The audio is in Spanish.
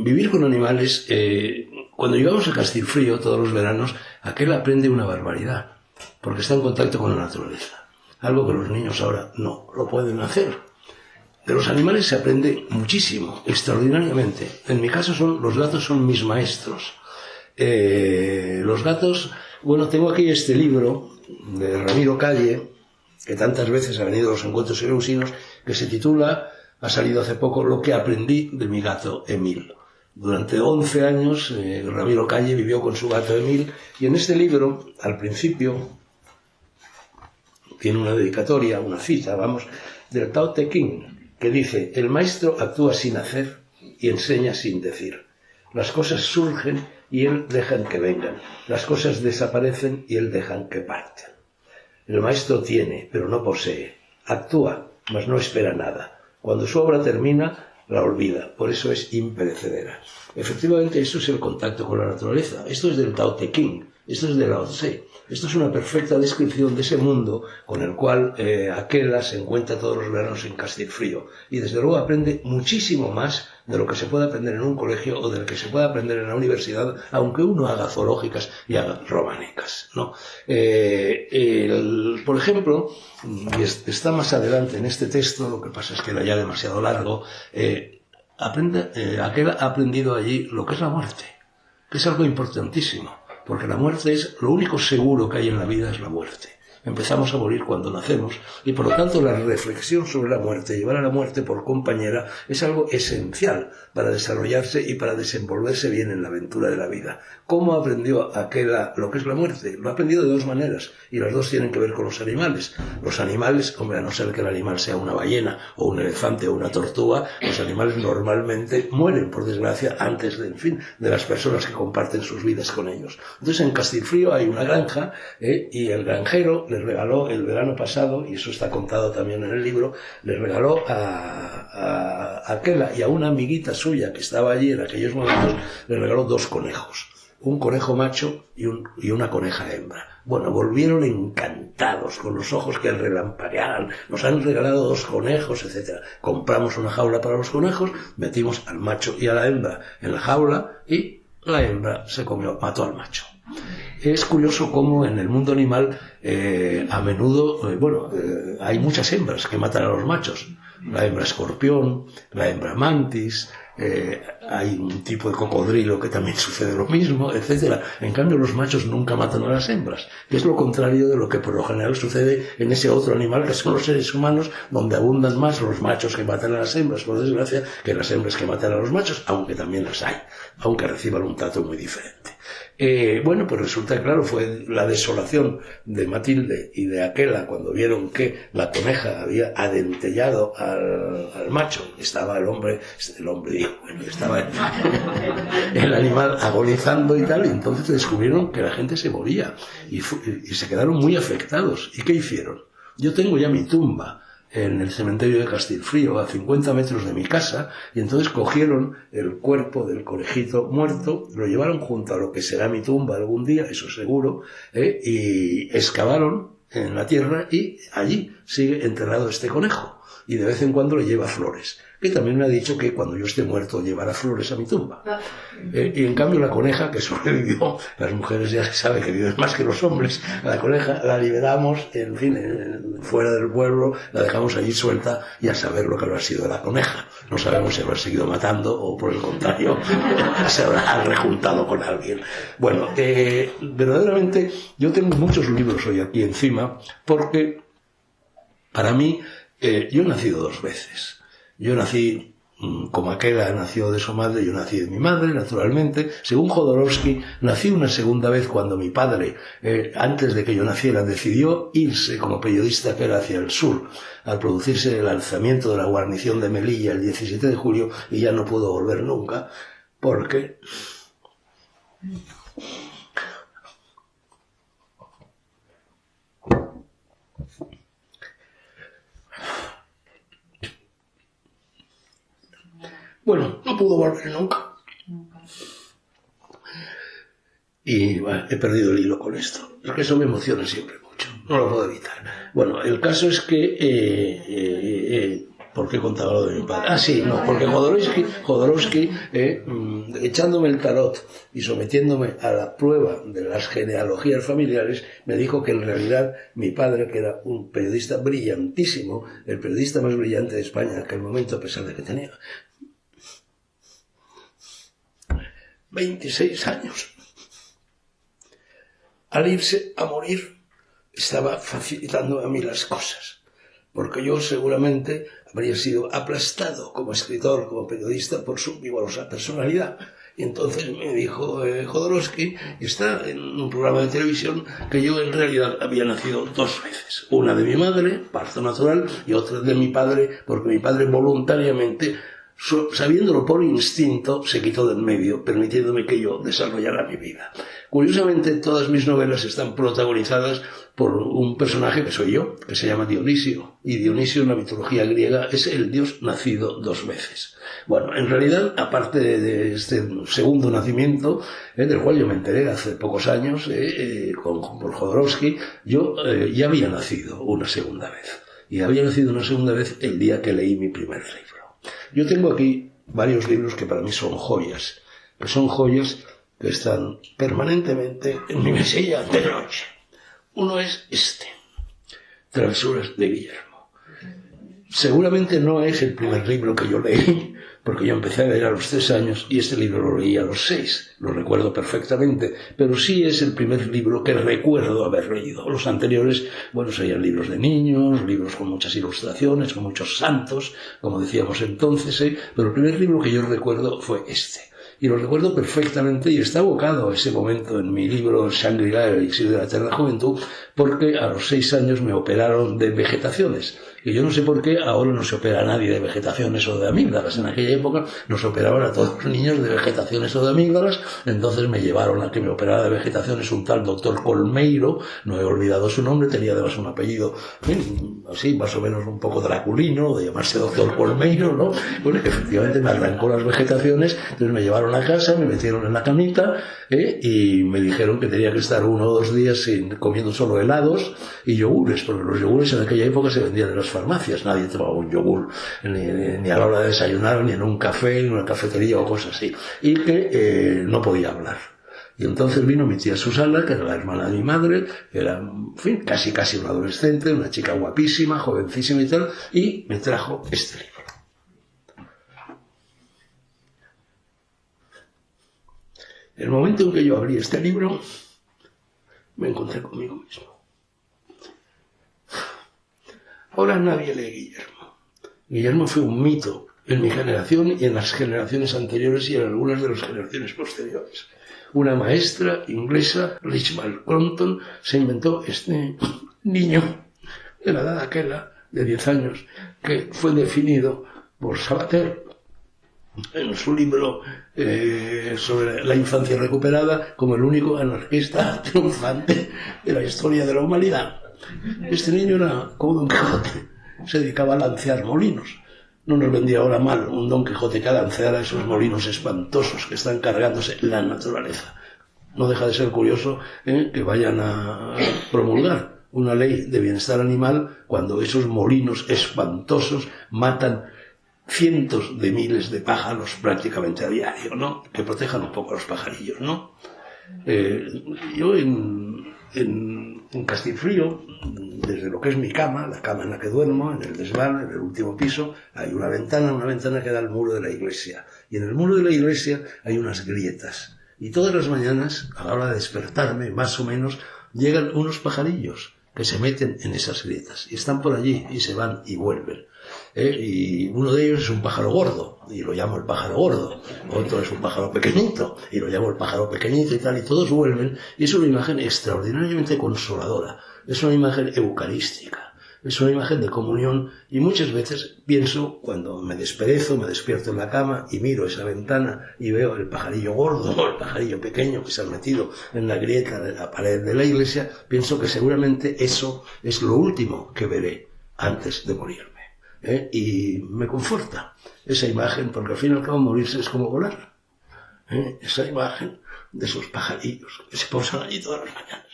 vivir con animales, cuando llegamos a Castilfrío todos los veranos, aquel aprende una barbaridad, porque está en contacto con la naturaleza, algo que los niños ahora no lo pueden hacer. De los animales se aprende muchísimo, extraordinariamente. En mi caso los gatos son mis maestros. Los gatos, bueno, tengo aquí este libro de Ramiro Calle, que tantas veces ha venido a los encuentros eleusinos, que se titula, ha salido hace poco, Lo que aprendí de mi gato Emil. Durante 11 años Ramiro Calle vivió con su gato Emil, y en este libro, al principio, tiene una dedicatoria, una cita, vamos, del Tao Te Ching, que dice: el maestro actúa sin hacer y enseña sin decir. Las cosas surgen y él deja que vengan. Las cosas desaparecen y él deja que partan. El maestro tiene, pero no posee. Actúa, mas no espera nada. Cuando su obra termina, la olvida. Por eso es imperecedera. Efectivamente, esto es el contacto con la naturaleza. Esto es del Tao Te Ching. Esto es de Lao Tse. Esto es una perfecta descripción de ese mundo con el cual Aquela se encuentra todos los veranos en Castilfrío. Y desde luego aprende muchísimo más de lo que se puede aprender en un colegio o de lo que se puede aprender en la universidad, aunque uno haga zoológicas y haga románicas, ¿no? Por ejemplo, y está más adelante en este texto, lo que pasa es que era ya demasiado largo, Aquela ha aprendido allí lo que es la muerte, que es algo importantísimo. Porque la muerte es lo único seguro que hay en la vida, es la muerte. Empezamos a morir cuando nacemos y por lo tanto la reflexión sobre la muerte, llevar a la muerte por compañera, es algo esencial para desarrollarse y para desenvolverse bien en la aventura de la vida. ¿Cómo aprendió Aquela lo que es la muerte? Lo ha aprendido de dos maneras y las dos tienen que ver con los animales. Los animales, hombre, a no ser que el animal sea una ballena o un elefante o una tortuga, los animales normalmente mueren, por desgracia, antes de, en fin, de las personas que comparten sus vidas con ellos. Entonces en Castilfrío hay una granja y el granjero les regaló el verano pasado, y eso está contado también en el libro, les regaló a Aquela y a una amiguita suya que estaba allí en aquellos momentos, les regaló 2 conejos, un conejo macho y una coneja hembra. Bueno, volvieron encantados, con los ojos que relampagueaban, nos han regalado 2 conejos, etc. Compramos una jaula para los conejos, metimos al macho y a la hembra en la jaula y la hembra mató al macho. Es curioso cómo en el mundo animal a menudo, hay muchas hembras que matan a los machos. La hembra escorpión, la hembra mantis, hay un tipo de cocodrilo que también sucede lo mismo, etc. En cambio los machos nunca matan a las hembras, que es lo contrario de lo que por lo general sucede en ese otro animal que son los seres humanos, donde abundan más los machos que matan a las hembras, por desgracia, que las hembras que matan a los machos, aunque también las hay, aunque reciban un trato muy diferente. Pues resulta, claro, fue la desolación de Matilde y de Aquela cuando vieron que la coneja había adentellado al macho. Estaba estaba el animal agonizando y tal, y entonces descubrieron que la gente se moría y se quedaron muy afectados. ¿Y qué hicieron? Yo tengo ya mi tumba en el cementerio de Castilfrío, a 50 metros de mi casa, y entonces cogieron el cuerpo del conejito muerto, lo llevaron junto a lo que será mi tumba algún día, eso seguro, y excavaron en la tierra y allí sigue enterrado este conejo, y de vez en cuando le lleva flores. Que también me ha dicho que cuando yo esté muerto llevará flores a mi tumba. Y en cambio la coneja, que sobrevivió, las mujeres ya se sabe que viven más que los hombres, a la coneja la liberamos, en fin, fuera del pueblo, la dejamos allí suelta y a saber lo que habrá sido de la coneja. No sabemos si habrá seguido matando o por el contrario se habrá rejuntado con alguien. Bueno, verdaderamente yo tengo muchos libros hoy aquí encima porque para mí yo he nacido 2 veces. Yo nací, como Aquela nació de su madre, yo nací de mi madre, naturalmente. Según Jodorowsky, nací una segunda vez cuando mi padre, antes de que yo naciera, decidió irse como periodista hacia el sur, al producirse el alzamiento de la guarnición de Melilla el 17 de julio, y ya no pudo volver nunca, porque no pudo volver nunca. Y he perdido el hilo con esto. Es que eso me emociona siempre mucho. No lo puedo evitar. Bueno, el caso es que ¿Por qué contaba lo de mi padre? Ah, sí, no, porque Jodorowsky echándome el tarot y sometiéndome a la prueba de las genealogías familiares, me dijo que en realidad mi padre, que era un periodista brillantísimo, el periodista más brillante de España en aquel momento, a pesar de que tenía 26 años, al irse a morir estaba facilitando a mí las cosas, porque yo seguramente habría sido aplastado como escritor, como periodista, por su vigorosa personalidad. Y entonces me dijo Jodorowsky, y está en un programa de televisión, que yo en realidad había nacido 2 veces. Una de mi madre, parto natural, y otra de mi padre, porque mi padre voluntariamente, sabiéndolo por instinto, se quitó del medio, permitiéndome que yo desarrollara mi vida. Curiosamente, todas mis novelas están protagonizadas por un personaje que soy yo, que se llama Dionisio. Y Dionisio en la mitología griega es el dios nacido 2 veces. Bueno, en realidad, aparte de este segundo nacimiento, del cual yo me enteré hace pocos años, por Jodorowsky, yo ya había nacido una segunda vez. Y había nacido una segunda vez el día que leí mi primer libro. Yo tengo aquí varios libros que para mí son joyas, que están permanentemente en mi mesilla de noche. Uno es este, Travesuras de Guillermo. Seguramente no es el primer libro que yo leí, porque yo empecé a leer a los 3 años y este libro lo leí a los 6, lo recuerdo perfectamente, pero sí es el primer libro que recuerdo haber leído. Los anteriores, bueno, serían libros de niños, libros con muchas ilustraciones, con muchos santos, como decíamos entonces, pero el primer libro que yo recuerdo fue este. Y lo recuerdo perfectamente y está abocado a ese momento en mi libro Shangri-La, el elixir de la eterna juventud, porque a los 6 años me operaron de vegetaciones. Y yo no sé por qué ahora no se opera a nadie de vegetaciones o de amígdalas. En aquella época nos operaban a todos los niños de vegetaciones o de amígdalas. Entonces me llevaron a que me operara de vegetaciones un tal doctor Colmeiro, no he olvidado su nombre, tenía además un apellido así, más o menos un poco draculino, de llamarse doctor Colmeiro, ¿no? Bueno, que efectivamente me arrancó las vegetaciones, entonces me llevaron a casa, me metieron en la camita y me dijeron que tenía que estar 1 o 2 días comiendo solo helados y yogures, porque los yogures en aquella época se vendían en las farmacias, nadie tomaba un yogur ni a la hora de desayunar, ni en un café, en una cafetería o cosas así, y que no podía hablar. Y entonces vino mi tía Susana, que era la hermana de mi madre, que era, en fin, casi una adolescente, una chica guapísima, jovencísima y tal, y me trajo este libro. El momento en que yo abrí este libro, me encontré conmigo mismo. Ahora nadie lee Guillermo. Guillermo fue un mito en mi generación y en las generaciones anteriores y en algunas de las generaciones posteriores. Una maestra inglesa, Richmond Crompton, se inventó este niño de la edad aquella, de 10 años, que fue definido por Sabater en su libro sobre la infancia recuperada como el único anarquista triunfante de la historia de la humanidad. Este niño era como Don Quijote, se dedicaba a lancear molinos. No nos vendría ahora mal un Don Quijote que lanceara esos molinos espantosos que están cargándose la naturaleza. No deja de ser curioso que vayan a promulgar una ley de bienestar animal cuando esos molinos espantosos matan cientos de miles de pájaros prácticamente a diario, ¿no? Que protejan un poco a los pajarillos, ¿no? Yo en Castilfrío, desde lo que es mi cama, la cama en la que duermo, en el desván, en el último piso, hay una ventana que da al muro de la iglesia. Y en el muro de la iglesia hay unas grietas. Y todas las mañanas, a la hora de despertarme, más o menos, llegan unos pajarillos que se meten en esas grietas. Y están por allí, y se van y vuelven. Y uno de ellos es un pájaro gordo, y lo llamo el pájaro gordo. Otro es un pájaro pequeñito, y lo llamo el pájaro pequeñito y tal, y todos vuelven. Y es una imagen extraordinariamente consoladora. Es una imagen eucarística. Es una imagen de comunión, y muchas veces pienso, cuando me desperezo, me despierto en la cama y miro esa ventana y veo el pajarillo gordo o el pajarillo pequeño que se ha metido en la grieta de la pared de la iglesia, pienso que seguramente eso es lo último que veré antes de morirme. Y me conforta esa imagen, porque al fin y al cabo morirse es como volar. Esa imagen de esos pajarillos que se posan allí todas las mañanas.